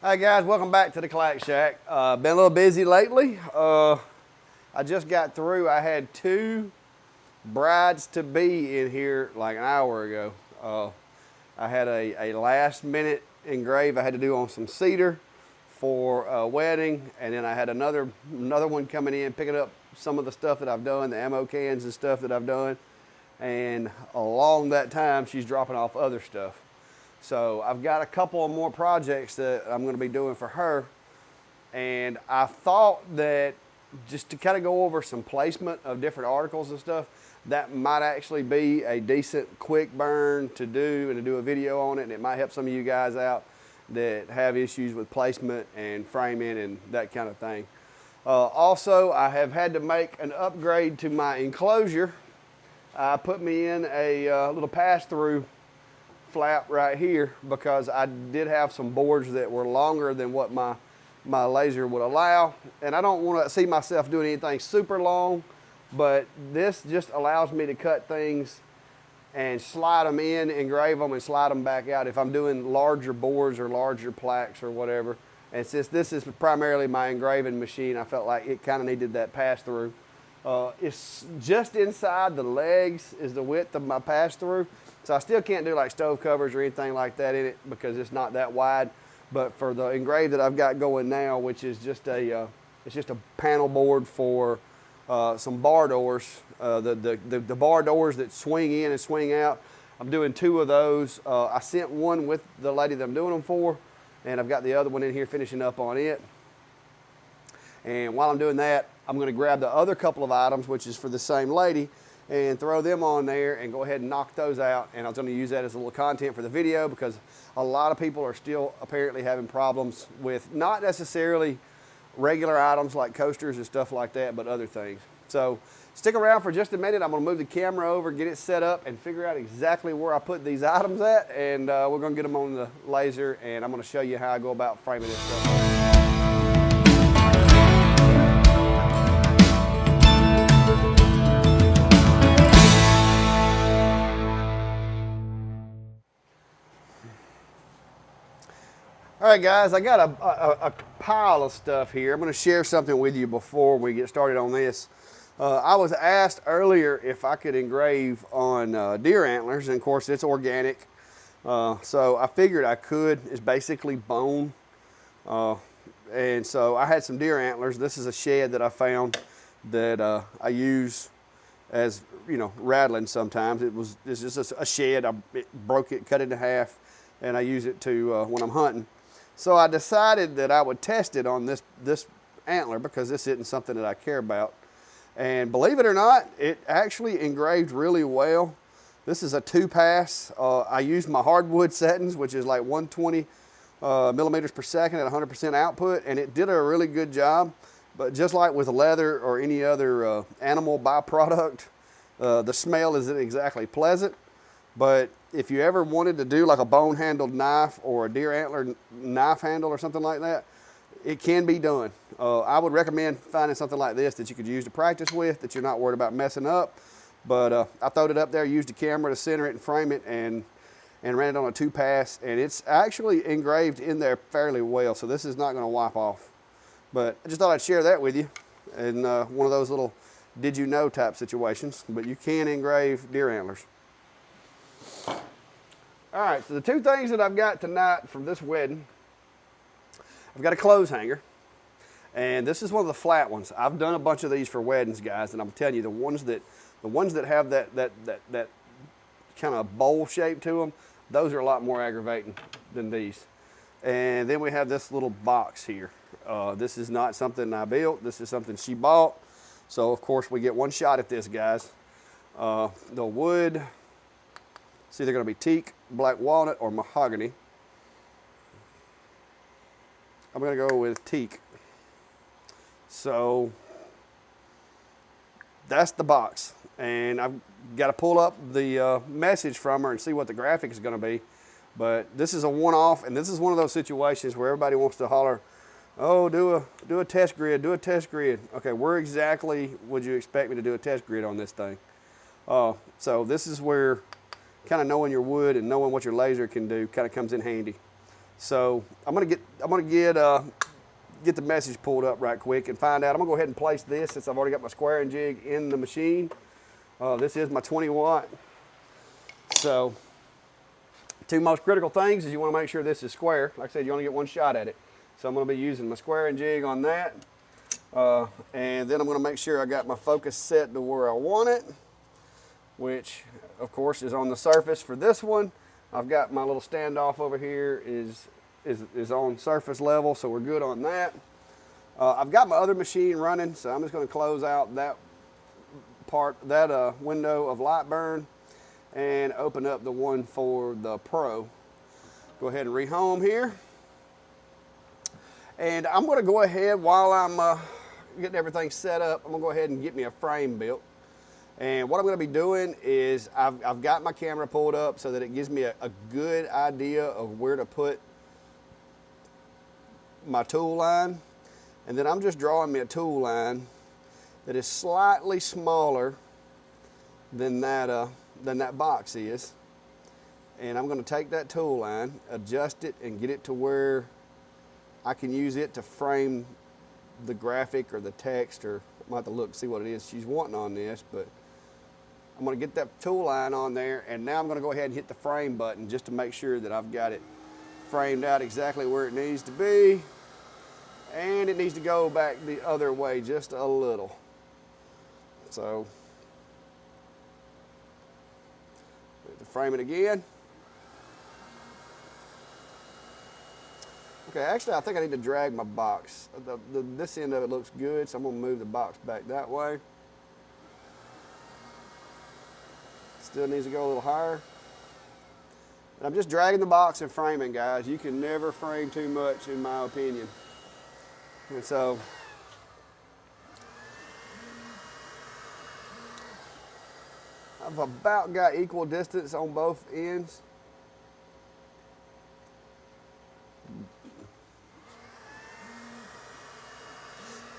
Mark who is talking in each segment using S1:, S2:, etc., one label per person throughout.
S1: Hi guys, welcome back to the Clack Shack. Been a little busy lately. I just got through. I had two brides to be in here like an hour ago. I had a last minute engrave I had to do on some cedar for a wedding, and then I had another one coming in picking up some of the stuff that I've done, the ammo cans and stuff that I've done. And along that time, she's dropping off other stuff. So I've got a couple of more projects that I'm going to be doing for her. And I thought that just to kind of go over some placement of different articles and stuff, that might actually be a decent quick burn to do and to do a video on it. And it might help some of you guys out that have issues with placement and framing and that kind of thing. Also, I have had to make an upgrade to my enclosure. I put me in a little pass-through flap right here because I did have some boards that were longer than what my laser would allow, and I don't want to see myself doing anything super long, but this just allows me to cut things and slide them in, engrave them, and slide them back out if I'm doing larger boards or larger plaques or whatever. And since this is primarily my engraving machine, I felt like it kind of needed that pass-through. It's just inside the legs is the width of my pass-through. So I still can't do like stove covers or anything like that in it because it's not that wide. But for the engrave that I've got going now, which is just it's just a panel board for some bar doors, the bar doors that swing in and swing out. I'm doing two of those. I sent one with the lady that I'm doing them for, and I've got the other one in here finishing up on it. And while I'm doing that, I'm going to grab the other couple of items, which is for the same lady, and throw them on there and go ahead and knock those out. And I was going to use that as a little content for the video because a lot of people are still apparently having problems with not necessarily regular items like coasters and stuff like that, but other things. So stick around for just a minute. I'm going to move the camera over, get it set up, and figure out exactly where I put these items at. And we're going to get them on the laser, and I'm going to show you how I go about framing this stuff. All right, guys, I got a pile of stuff here. I'm going to share something with you before we get started on this. I was asked earlier if I could engrave on deer antlers, and of course it's organic. So I figured I could. It's basically bone. And so I had some deer antlers. This is a shed that I found that I use as, you know, rattling sometimes. It's just a shed. I broke it, cut it in half, and I use it to when I'm hunting. So I decided that I would test it on this antler because this isn't something that I care about. And believe it or not, it actually engraved really well. This is a 2-pass. I used my hardwood settings, which is like 120 millimeters per second at 100% output, and it did a really good job. But just like with leather or any other animal byproduct, the smell isn't exactly pleasant. But if you ever wanted to do like a bone-handled knife or a deer antler knife handle or something like that, it can be done. I would recommend finding something like this that you could use to practice with, that you're not worried about messing up. But I throwed it up there, used a camera to center it and frame it, and ran it on a 2-pass. And it's actually engraved in there fairly well, so this is not going to wipe off. But I just thought I'd share that with you in one of those little did you know type situations. But you can engrave deer antlers. All right, so the two things that I've got tonight from this wedding, I've got a clothes hanger, and this is one of the flat ones. I've done a bunch of these for weddings, guys, and I'm telling you, the ones that have that kind of bowl shape to them, those are a lot more aggravating than these. And then we have this little box here. This is not something I built. This is something she bought. So of course we get one shot at this, guys. The wood. It's either going to be teak, black walnut, or mahogany. I'm going to go with teak. So that's the box. And I've got to pull up the message from her and see what the graphic is going to be. But this is a one-off, and this is one of those situations where everybody wants to holler, oh, do a test grid, do a test grid. Okay, where exactly would you expect me to do a test grid on this thing? So this is where kind of knowing your wood and knowing what your laser can do kind of comes in handy. So I'm gonna get the message pulled up right quick and find out. I'm gonna go ahead and place this since I've already got my square and jig in the machine. This is my 20 watt. So two most critical things is you want to make sure this is square. Like I said, you only get one shot at it. So I'm going to be using my square and jig on that. And then I'm going to make sure I got my focus set to where I want it, which of course is on the surface for this one. I've got my little standoff over here is on surface level, so we're good on that. I've got my other machine running, so I'm just going to close out that window of light burn and open up the one for the Pro. Go ahead and rehome here. And I'm going to go ahead, while I'm getting everything set up, I'm going to go ahead and get me a frame built. And what I'm going to be doing is I've got my camera pulled up so that it gives me a good idea of where to put my tool line. And then I'm just drawing me a tool line that is slightly smaller than that box is. And I'm going to take that tool line, adjust it, and get it to where I can use it to frame the graphic or the text, or I might have to look and see what it is she's wanting on this, but I'm going to get that tool line on there, and now I'm going to go ahead and hit the frame button just to make sure that I've got it framed out exactly where it needs to be. And it needs to go back the other way just a little. So, frame it again. Okay, actually I think I need to drag my box. This end of it looks good, so I'm going to move the box back that way. Still needs to go a little higher. And I'm just dragging the box and framing, guys. You can never frame too much, in my opinion. And so, I've about got equal distance on both ends.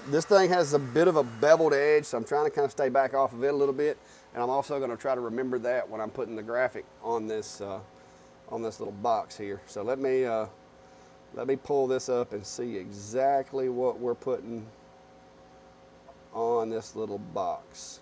S1: This thing has a bit of a beveled edge, so I'm trying to kind of stay back off of it a little bit. And I'm also going to try to remember that when I'm putting the graphic on this little box here. So let me pull this up and see exactly what we're putting on this little box.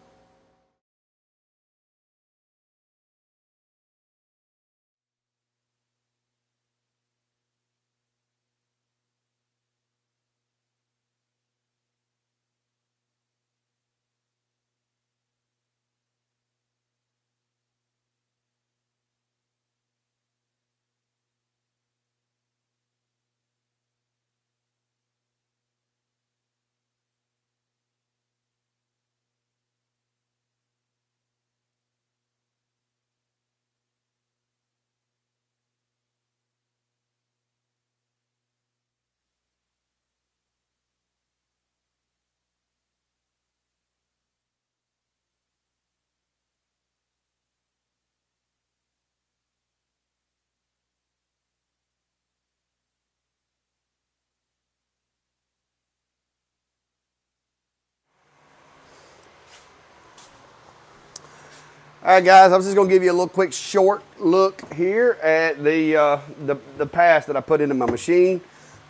S1: All right, guys, I'm just going to give you a little quick short look here at the pass that I put into my machine.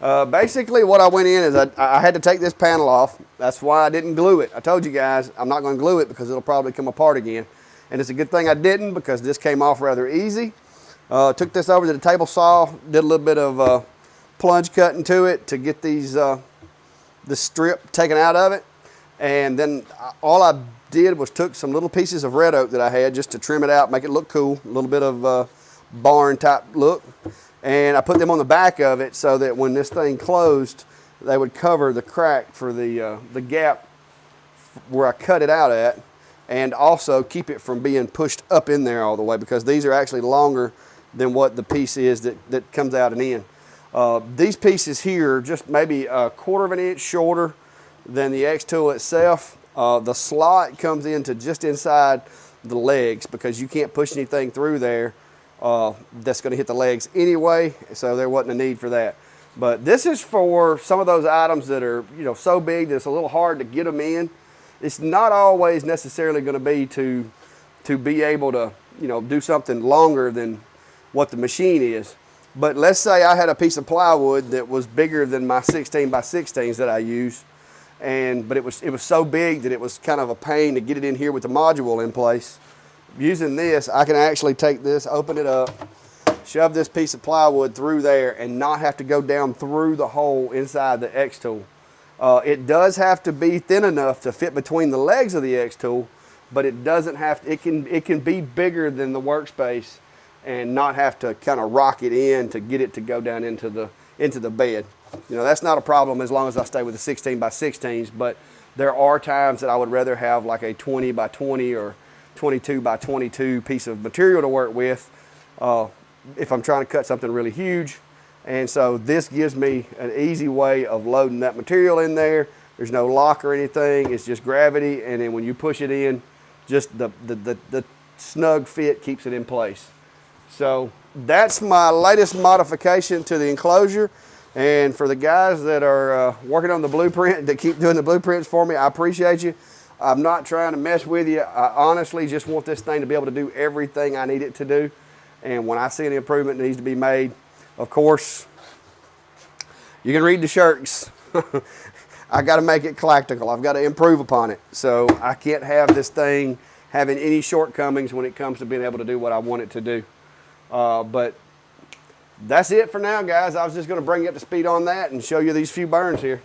S1: Basically, what I went in is I had to take this panel off. That's why I didn't glue it. I told you guys I'm not going to glue it because it'll probably come apart again. And it's a good thing I didn't, because this came off rather easy. Took this over to the table saw, did a little bit of plunge cutting to it to get the strip taken out of it. And then all I did was took some little pieces of red oak that I had just to trim it out, make it look cool, a little bit of barn type look. And I put them on the back of it so that when this thing closed, they would cover the crack for the gap where I cut it out at, and also keep it from being pushed up in there all the way, because these are actually longer than what the piece is that comes out and in. These pieces here are just maybe 1/4 of an inch shorter than the X-tool itself. The slot comes into just inside the legs, because you can't push anything through there that's going to hit the legs anyway, so there wasn't a need for that. But this is for some of those items that are, you know, so big that it's a little hard to get them in. It's not always necessarily going to be to be able to, you know, do something longer than what the machine is. But let's say I had a piece of plywood that was bigger than my 16 by 16s that I use, but it was so big that it was kind of a pain to get it in here with the module in place. Using this, I can actually take this, open it up, shove this piece of plywood through there and not have to go down through the hole inside the X tool. It does have to be thin enough to fit between the legs of the X tool, but it doesn't have to, it can be bigger than the workspace and not have to kind of rock it in to get it to go down into the bed. You know, that's not a problem as long as I stay with the 16 by 16s, but there are times that I would rather have like a 20 by 20 or 22 by 22 piece of material to work with if I'm trying to cut something really huge. And so this gives me an easy way of loading that material in there. There's no lock or anything, it's just gravity, and then when you push it in, just the snug fit keeps it in place. So that's my latest modification to the enclosure. And for the guys that are working on the blueprint, that keep doing the blueprints for me, I appreciate you. I'm not trying to mess with you. I honestly just want this thing to be able to do everything I need it to do. And when I see an improvement that needs to be made, of course, you can read the shirts. I got to make it practical. I've got to improve upon it. So I can't have this thing having any shortcomings when it comes to being able to do what I want it to do. But that's it for now, guys. I was just going to bring you up to speed on that and show you these few burns here.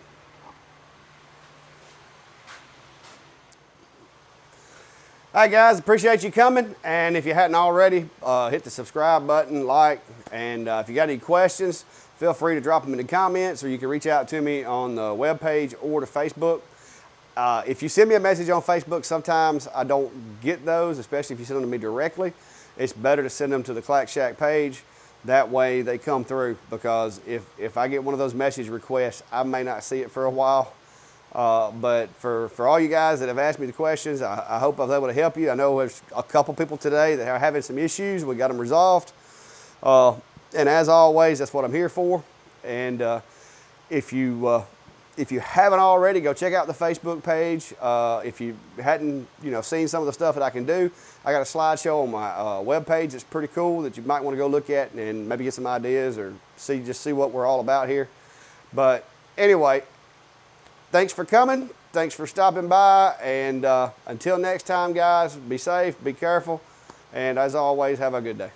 S1: All right, guys, appreciate you coming. And if you hadn't already, hit the subscribe button, like, and if you got any questions, feel free to drop them in the comments, or you can reach out to me on the webpage or to Facebook. If you send me a message on Facebook, sometimes I don't get those, especially if you send them to me directly. It's better to send them to the Clack Shack page. That way they come through, because if I get one of those message requests, I may not see it for a while. But for all you guys that have asked me the questions, I hope I was able to help you. I know there's a couple people today that are having some issues. We got them resolved. And as always, that's what I'm here for. And if you haven't already, go check out the Facebook page. If you hadn't seen some of the stuff that I can do, I got a slideshow on my webpage that's pretty cool that you might want to go look at and maybe get some ideas or just see what we're all about here. But anyway, thanks for coming. Thanks for stopping by. And until next time, guys, be safe, be careful. And as always, have a good day.